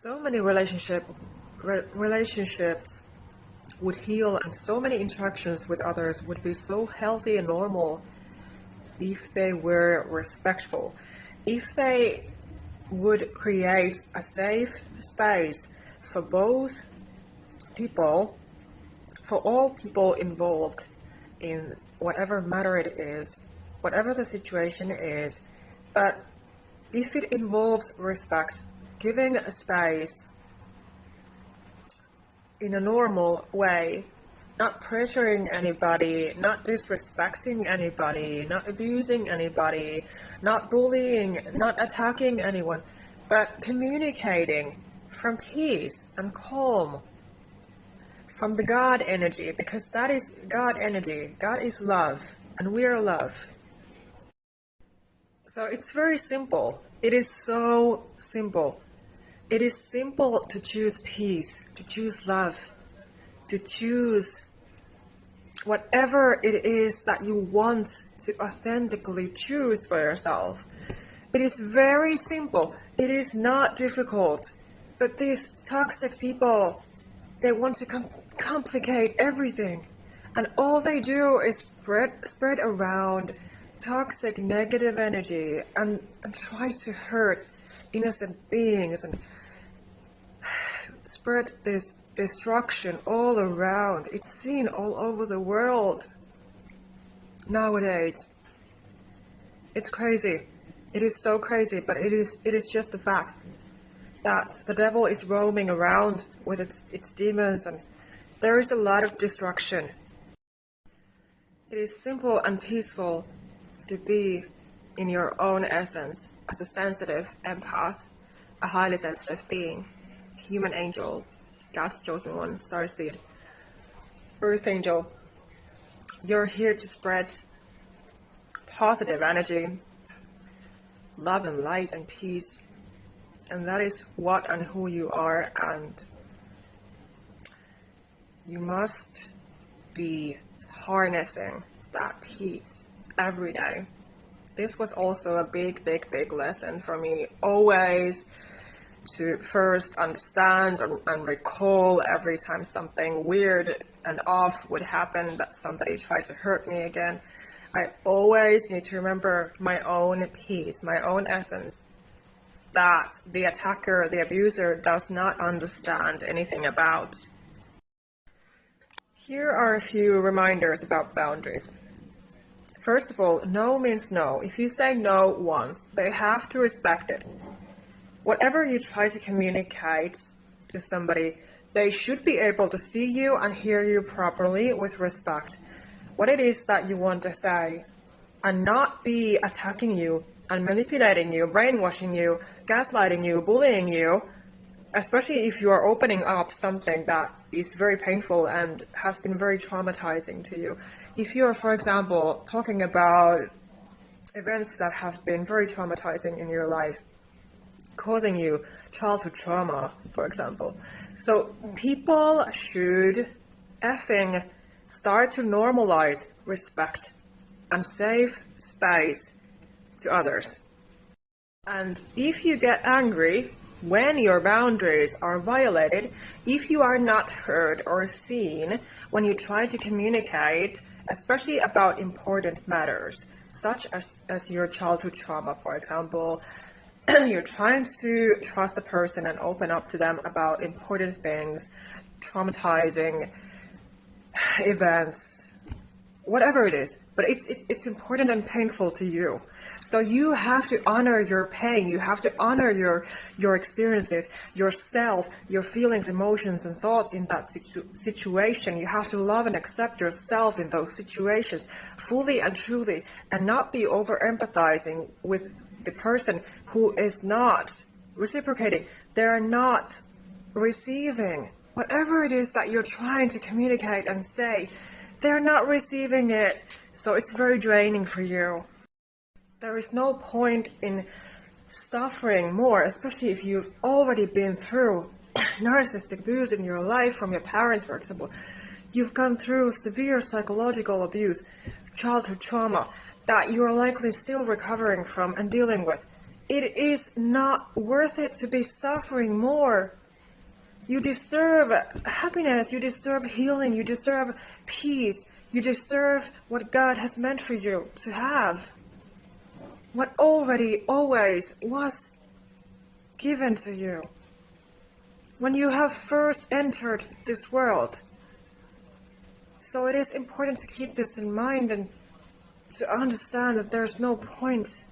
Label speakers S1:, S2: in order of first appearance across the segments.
S1: So many relationships would heal, and so many interactions with others would be so healthy and normal if they were respectful, if they would create a safe space for both people, for all people involved in whatever matter it is, whatever the situation is. But if it involves respect, giving a space in a normal way, not pressuring anybody, not disrespecting anybody, not abusing anybody, not bullying, not attacking anyone, but communicating from peace and calm, from the God energy, because that is God energy. God is love, and we are love. So it's very simple. It is so simple. It is simple to choose peace, to choose love, to choose whatever it is that you want to authentically choose for yourself. It is very simple. It is not difficult. But these toxic people, they want to complicate everything. And all they do is spread around toxic negative energy and try to hurt innocent beings and spread this destruction all around. It's seen all over the world nowadays. It's crazy. It is so crazy, but it is just the fact that the devil is roaming around with its demons, and there is a lot of destruction. It is simple and peaceful to be in your own essence as a sensitive empath, a highly sensitive being, human angel, God's chosen one, Starseed, Earth angel. You're here to spread positive energy, love and light and peace, and that is what and who you are, and you must be harnessing that peace every day. This was also a big lesson for me, always to first understand and recall every time something weird and off would happen, that somebody tried to hurt me again. I always need to remember my own peace, my own essence, that the attacker, the abuser, does not understand anything about. Here are a few reminders about boundaries. First of all, no means no. If you say no once, they have to respect it. Whatever you try to communicate to somebody, they should be able to see you and hear you properly with respect. What it is that you want to say, and not be attacking you and manipulating you, brainwashing you, gaslighting you, bullying you, especially if you are opening up something that is very painful and has been very traumatizing to you. If you are, for example, talking about events that have been very traumatizing in your life, causing you childhood trauma, for example. So people should effing start to normalize respect and safe space to others. And if you get angry when your boundaries are violated, if you are not heard or seen when you try to communicate, especially about important matters, such as your childhood trauma, for example, you're trying to trust the person and open up to them about important things, traumatizing events, whatever it is, but it's important and painful to you. So you have to honor your pain, you have to honor your experiences, yourself, your feelings, emotions, and thoughts in that situation. You have to love and accept yourself in those situations fully and truly, and not be over empathizing with the person who is not reciprocating. They're not receiving whatever it is that you're trying to communicate and say. They're not receiving it, so it's very draining for you. There is no point in suffering more, especially if you've already been through narcissistic abuse in your life from your parents, for example. You've gone through severe psychological abuse, childhood trauma, that you're likely still recovering from and dealing with. It is not worth it to be suffering more. You deserve happiness, you deserve healing, you deserve peace, you deserve what God has meant for you to have. What already always was given to you. When you have first entered this world. So it is important to keep this in mind and to understand that there's no point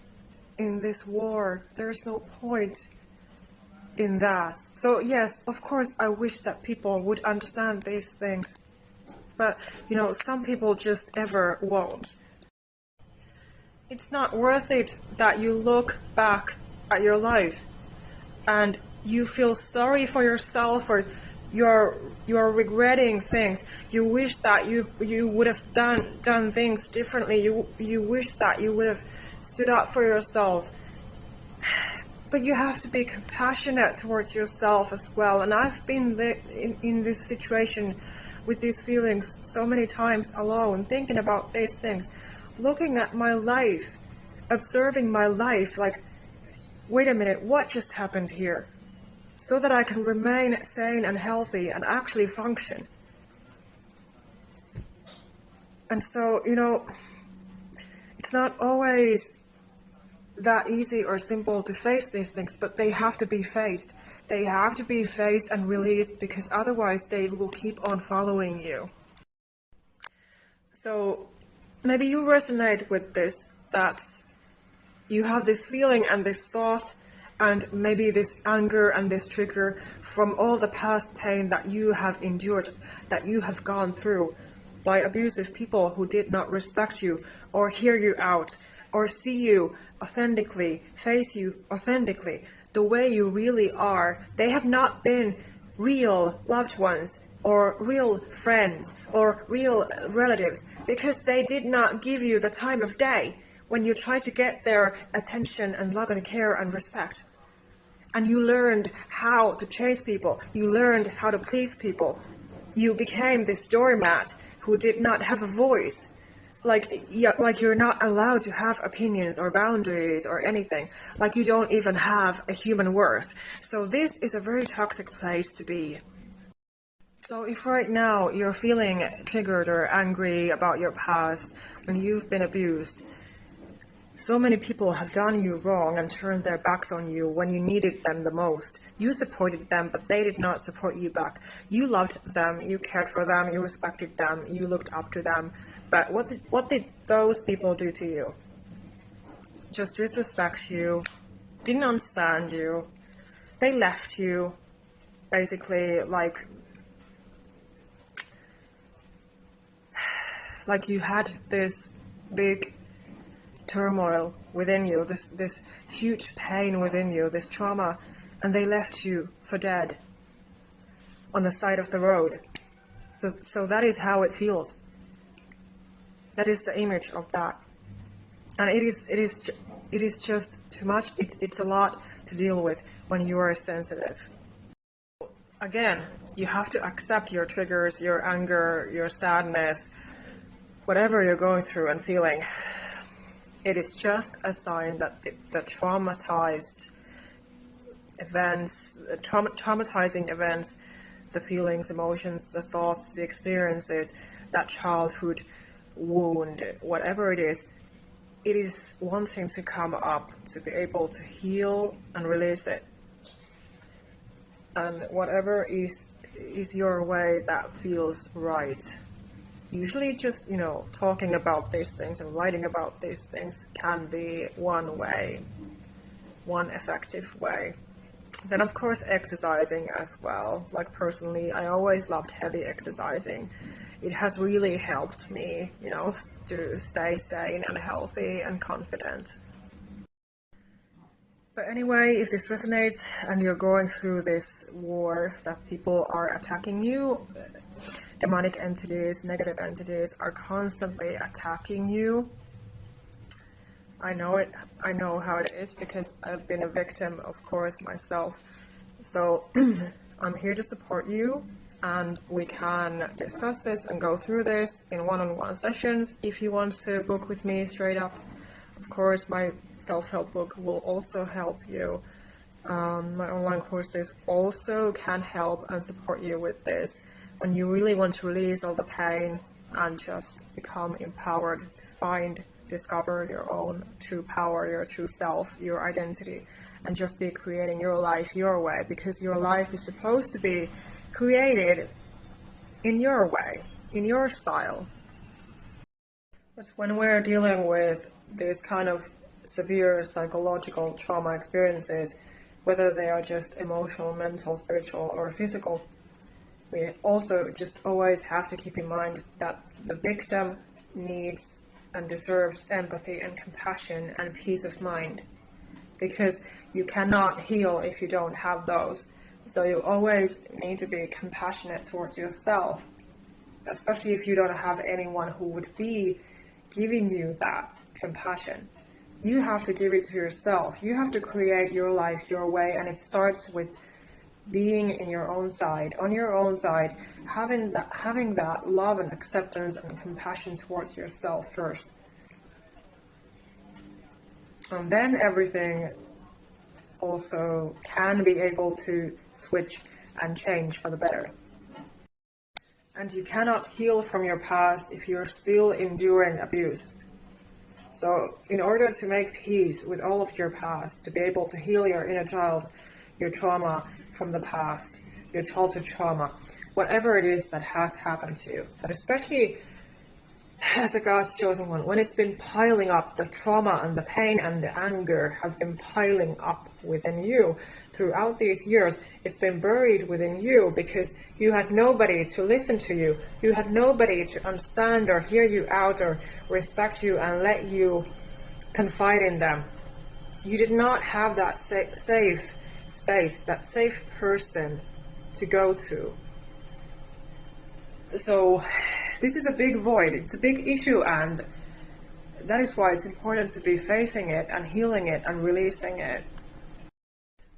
S1: in this war. There's no point in that. So yes, of course, I wish that people would understand these things. But, you know, some people just ever won't. It's not worth it that you look back at your life and you feel sorry for yourself, or you're regretting things. You wish that you would have done things differently. You wish that you would have stood up for yourself. But you have to be compassionate towards yourself as well. And I've been in this situation with these feelings so many times alone, thinking about these things, looking at my life, observing my life, like, wait a minute, what just happened here? So that I can remain sane and healthy and actually function. And so, you know, it's not always that easy or simple to face these things, but they have to be faced. They have to be faced and released, because otherwise they will keep on following you. So maybe you resonate with this, that you have this feeling and this thought and maybe this anger and this trigger from all the past pain that you have endured, that you have gone through by abusive people who did not respect you or hear you out or see you authentically, face you authentically, the way you really are. They have not been real loved ones or real friends or real relatives, because they did not give you the time of day when you try to get their attention and love and care and respect. And you learned how to chase people. You learned how to please people. You became this doormat who did not have a voice. Like you're not allowed to have opinions or boundaries or anything. Like you don't even have a human worth. So this is a very toxic place to be. So if right now you're feeling triggered or angry about your past, when you've been abused, so many people have done you wrong and turned their backs on you when you needed them the most. You supported them, but they did not support you back. You loved them, you cared for them, you respected them, you looked up to them. But what did those people do to you? Just disrespect you, didn't understand you. They left you, basically, like you had this big turmoil within you, this huge pain within you, this trauma, and they left you for dead on the side of the road. So that is how it feels. That is the image of that, and it is just too much. It's a lot to deal with when you are sensitive. Again, you have to accept your triggers, your anger, your sadness, whatever you're going through and feeling. It is just a sign that the traumatized events, traumatizing events, the feelings, emotions, the thoughts, the experiences, that childhood wound, whatever it is wanting to come up to be able to heal and release it. And whatever is your way that feels right. Usually just, talking about these things and writing about these things can be one way, one effective way. Then of course exercising as well. Like personally, I always loved heavy exercising. It has really helped me, to stay sane and healthy and confident. But anyway, if this resonates and you're going through this war that people are attacking you, demonic entities, negative entities are constantly attacking you. I know it. I know how it is because I've been a victim, of course, myself. So I'm here to support you, and we can discuss this and go through this in one-on-one sessions. If you want to book with me straight up, of course, my self-help book will also help you. My online courses also can help and support you with this. When you really want to release all the pain and just become empowered to discover your own true power, your true self, your identity, and just be creating your life your way, because your life is supposed to be created in your way, in your style. But when we're dealing with these kind of severe psychological trauma experiences, whether they are just emotional, mental, spiritual, or physical, we also just always have to keep in mind that the victim needs and deserves empathy and compassion and peace of mind, because you cannot heal if you don't have those. So you always need to be compassionate towards yourself, especially if you don't have anyone who would be giving you that compassion. You have to give it to yourself. You have to create your life your way, and it starts with being in your own side, on your own side, having that love and acceptance and compassion towards yourself first. And then everything also can be able to switch and change for the better. And you cannot heal from your past if you're still enduring abuse. So in order to make peace with all of your past, to be able to heal your inner child, your trauma from the past, your childhood trauma, whatever it is that has happened to you, but especially as a God's chosen one, when it's been piling up, the trauma and the pain and the anger have been piling up within you throughout these years, it's been buried within you because you had nobody to listen to you. You had nobody to understand or hear you out or respect you and let you confide in them. You did not have that safe space, that safe person to go to. So this is a big void, it's a big issue, and that is why it's important to be facing it and healing it and releasing it.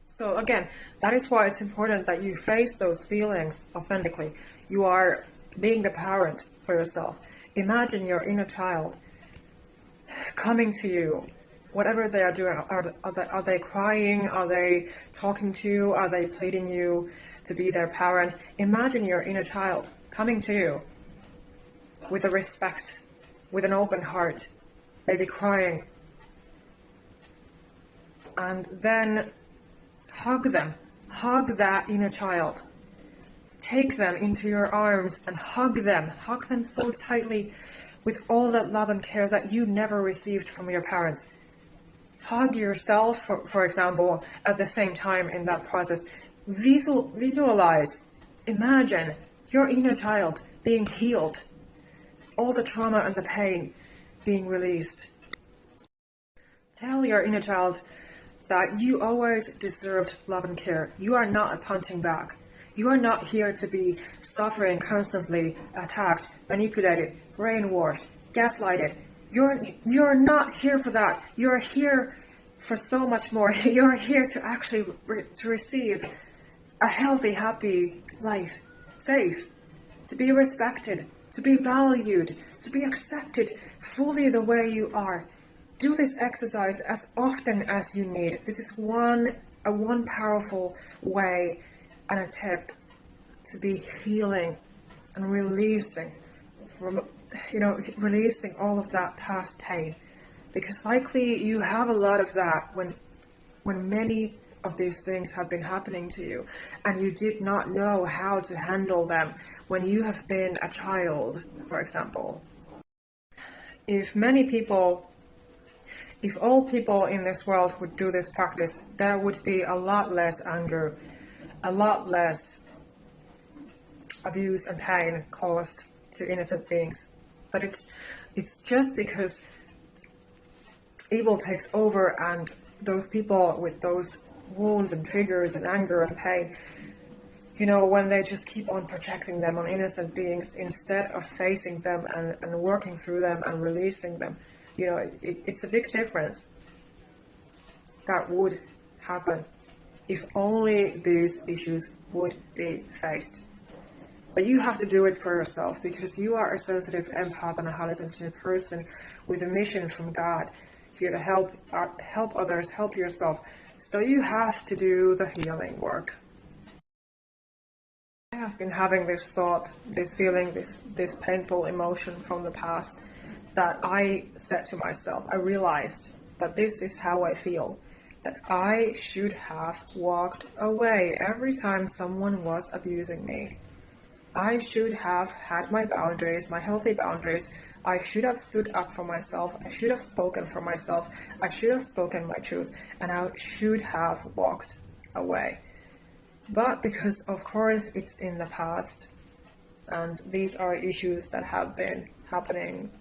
S1: So again, that is why it's important that you face those feelings authentically. You are being the parent for yourself. Imagine your inner child coming to you, whatever they are doing. Are they crying? Are they talking to you? Are they pleading you to be their parent? Imagine your inner child coming to you with a respect, with an open heart, maybe crying. And then hug them. Hug that inner child. Take them into your arms and hug them. Hug them so tightly with all that love and care that you never received from your parents. Hug yourself, for example, at the same time in that process. Visualize, imagine your inner child being healed. All the trauma and the pain being released. Tell your inner child that you always deserved love and care. You are not a punching bag. You are not here to be suffering, constantly attacked, manipulated, brainwashed, gaslighted. You're not here for that. You're here for so much more. You're here to actually to receive a healthy, happy life, safe, to be respected, to be valued, to be accepted fully the way you are. Do this exercise as often as you need. This is one powerful way and a tip to be healing and releasing from, releasing all of that past pain. Because likely you have a lot of that when many of these things have been happening to you and you did not know how to handle them when you have been a child, for example. If all people in this world would do this practice, there would be a lot less anger, a lot less abuse and pain caused to innocent beings. But it's just because evil takes over, and those people with those wounds and triggers and anger and pain, when they just keep on projecting them on innocent beings instead of facing them and working through them and releasing them, it's a big difference. That would happen if only these issues would be faced. But you have to do it for yourself, because you are a sensitive empath and a highly sensitive person with a mission from God. here to help others, help yourself. So you have to do the healing work. I have been having this thought, this feeling, this painful emotion from the past that I said to myself. I realized that this is how I feel, that I should have walked away every time someone was abusing me. I should have had my boundaries, my healthy boundaries. I should have stood up for myself. I should have spoken for myself. I should have spoken my truth, and I should have walked away. But because, of course, it's in the past, and these are issues that have been happening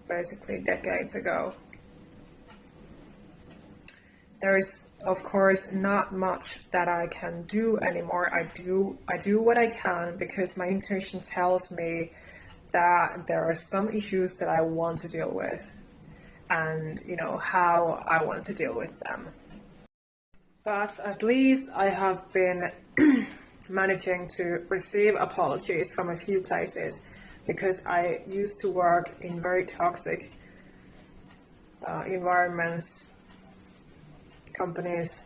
S1: basically decades ago, there is, of course, not much that I can do anymore. I do what I can because my intuition tells me that there are some issues that I want to deal with, and how I want to deal with them. But at least I have been managing to receive apologies from a few places, because I used to work in very toxic environments, companies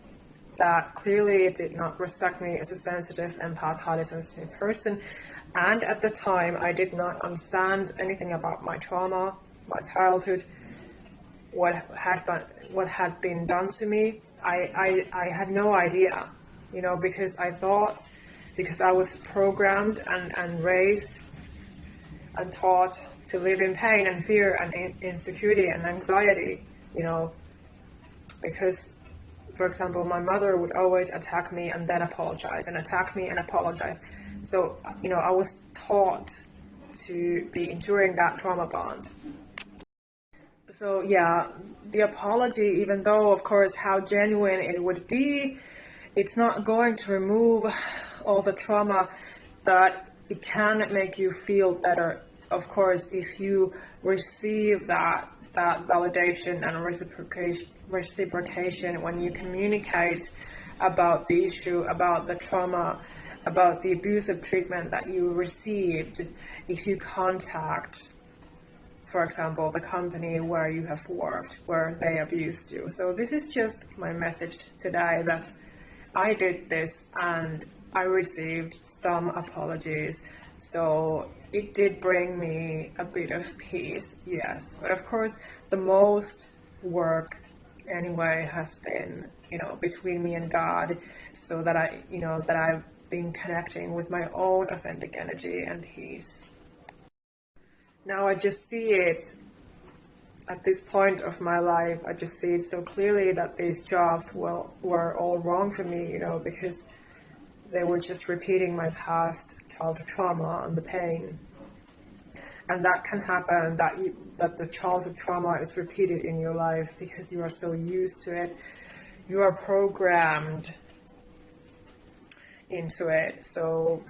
S1: that clearly did not respect me as a sensitive, empath, highly sensitive person. And at the time, I did not understand anything about my trauma, my childhood, what had been done to me. I had no idea, because I was programmed and raised and taught to live in pain and fear and insecurity and anxiety, because, for example, my mother would always attack me and then apologize, and attack me and apologize. So, I was taught to be enduring that trauma bond. So yeah, the apology, even though, of course, how genuine it would be, it's not going to remove all the trauma, but it can make you feel better, of course, if you receive that validation and reciprocation when you communicate about the issue, about the trauma, about the abusive treatment that you received. If you contact, for example, the company where you have worked, where they abused you. So this is just my message today, that I did this and I received some apologies. So it did bring me a bit of peace, yes. But of course, the most work anyway has been, between me and God, so that I've been connecting with my own authentic energy and peace. Now I just see it at this point of my life. I just see it so clearly that these jobs were all wrong for me, because they were just repeating my past childhood trauma and the pain. And that can happen, that the childhood trauma is repeated in your life because you are so used to it. You are programmed into it, so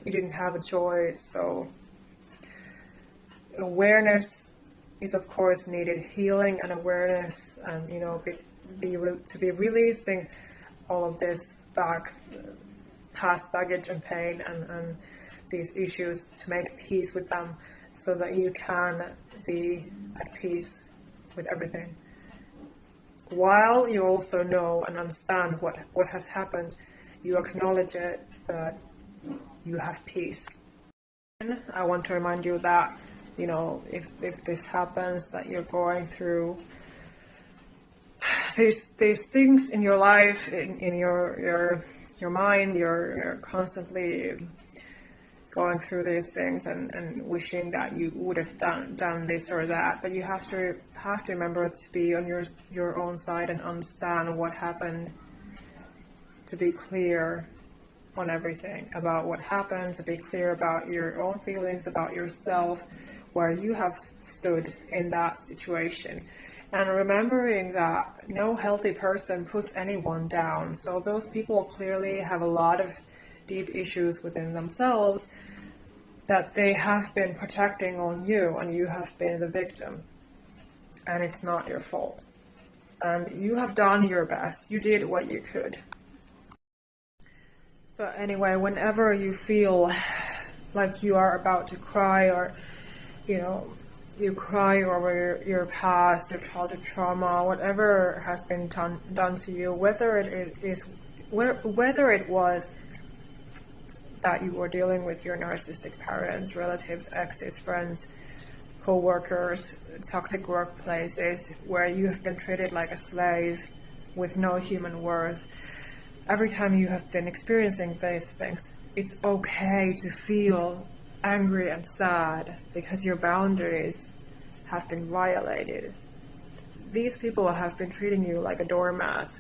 S1: you didn't have a choice. So awareness is, of course, needed. Healing and awareness, and to be releasing all of this past baggage and pain and these issues, to make peace with them, so that you can be at peace with everything, while you also know and understand what has happened. You acknowledge it, but you have peace. And I want to remind you that, if this happens, that you're going through these things in your life, in your mind, you're constantly going through these things and wishing that you would have done this or that, but you have to remember to be on your own side and understand what happened, to be clear on everything about what happened, to be clear about your own feelings, about yourself, where you have stood in that situation, and remembering that no healthy person puts anyone down. So those people clearly have a lot of deep issues within themselves that they have been projecting on you, and you have been the victim, and it's not your fault. And you have done your best. You did what you could. But anyway, whenever you feel like you are about to cry, or you cry over your past, your childhood trauma, whatever has been done to you, whether it was that you were dealing with your narcissistic parents, relatives, exes, friends, co-workers, toxic workplaces where you have been treated like a slave with no human worth. Every time you have been experiencing these things, it's okay to feel angry and sad because your boundaries have been violated. These people have been treating you like a doormat,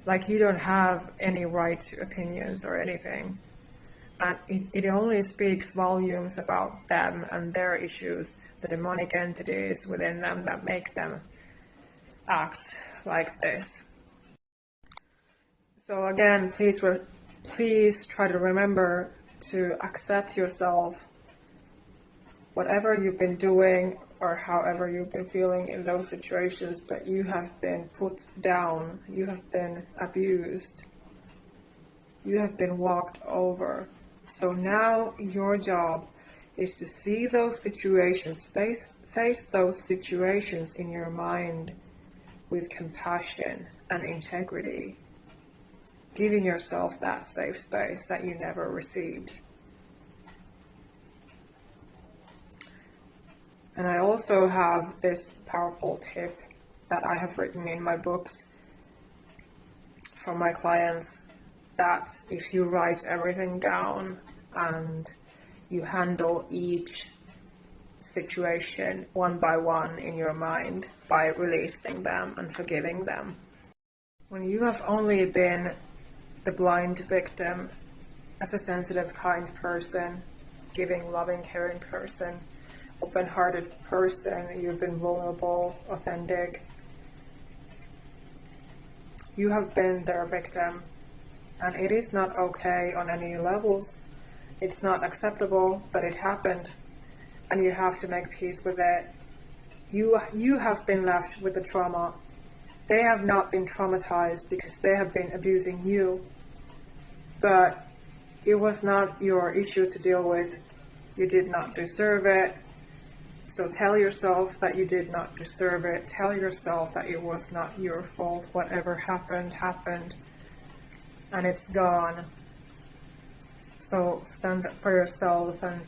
S1: like you don't have any right to opinions or anything. And it only speaks volumes about them and their issues, the demonic entities within them that make them act like this. So again, please try to remember to accept yourself, whatever you've been doing or however you've been feeling in those situations, but you have been put down, you have been abused, you have been walked over. So now your job is to see those situations, face those situations in your mind with compassion and integrity, giving yourself that safe space that you never received. And I also have this powerful tip that I have written in my books for my clients, that if you write everything down and you handle each situation one by one in your mind by releasing them and forgiving them. When you have only been the blind victim as a sensitive, kind person, giving, loving, caring person, open-hearted person, you've been vulnerable, authentic, you have been their victim. And it is not okay on any levels. It's not acceptable, but it happened. And you have to make peace with it. You have been left with the trauma. They have not been traumatized because they have been abusing you. But it was not your issue to deal with. You did not deserve it. So tell yourself that you did not deserve it. Tell yourself that it was not your fault. Whatever happened, happened. And it's gone. So stand up for yourself and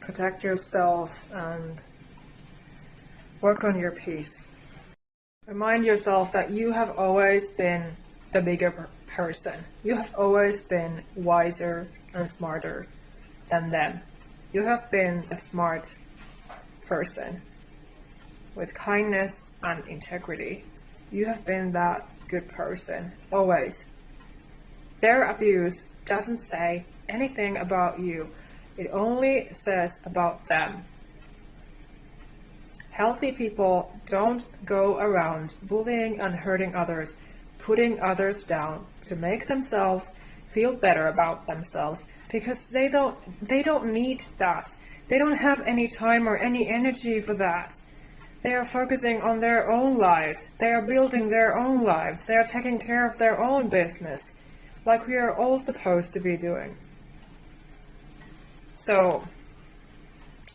S1: protect yourself and work on your peace. Remind yourself that you have always been the bigger person. You have always been wiser and smarter than them. You have been the smart person with kindness and integrity. You have been that good person, always. Their abuse doesn't say anything about you. It only says about them. Healthy people don't go around bullying and hurting others, putting others down to make themselves feel better about themselves, because they don't need that. They don't have any time or any energy for that. They are focusing on their own lives. They are building their own lives. They are taking care of their own business, like we are all supposed to be doing. So,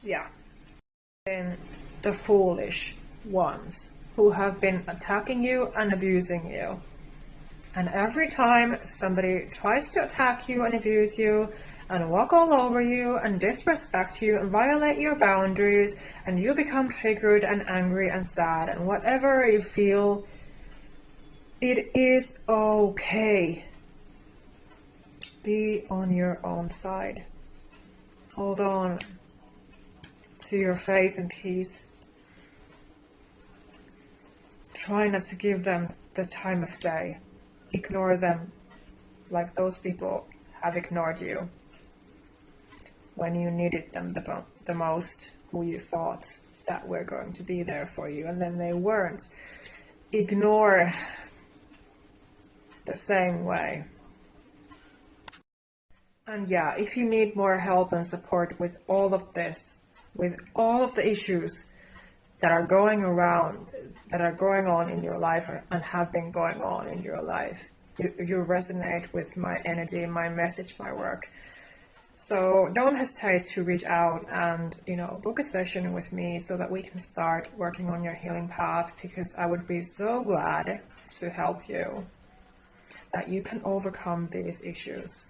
S1: yeah. And the foolish ones who have been attacking you and abusing you. And every time somebody tries to attack you and abuse you and walk all over you and disrespect you and violate your boundaries, and you become triggered and angry and sad and whatever you feel, it is okay. Be on your own side. Hold on to your faith and peace. Try not to give them the time of day. Ignore them like those people have ignored you when you needed them the most, who you thought that were going to be there for you, and then they weren't. Ignore the same way. And yeah, if you need more help and support with all of this, with all of the issues that are going around, that are going on in your life and have been going on in your life, you resonate with my energy, my message, my work, So don't hesitate to reach out and, book a session with me so that we can start working on your healing path, because I would be so glad to help you that you can overcome these issues.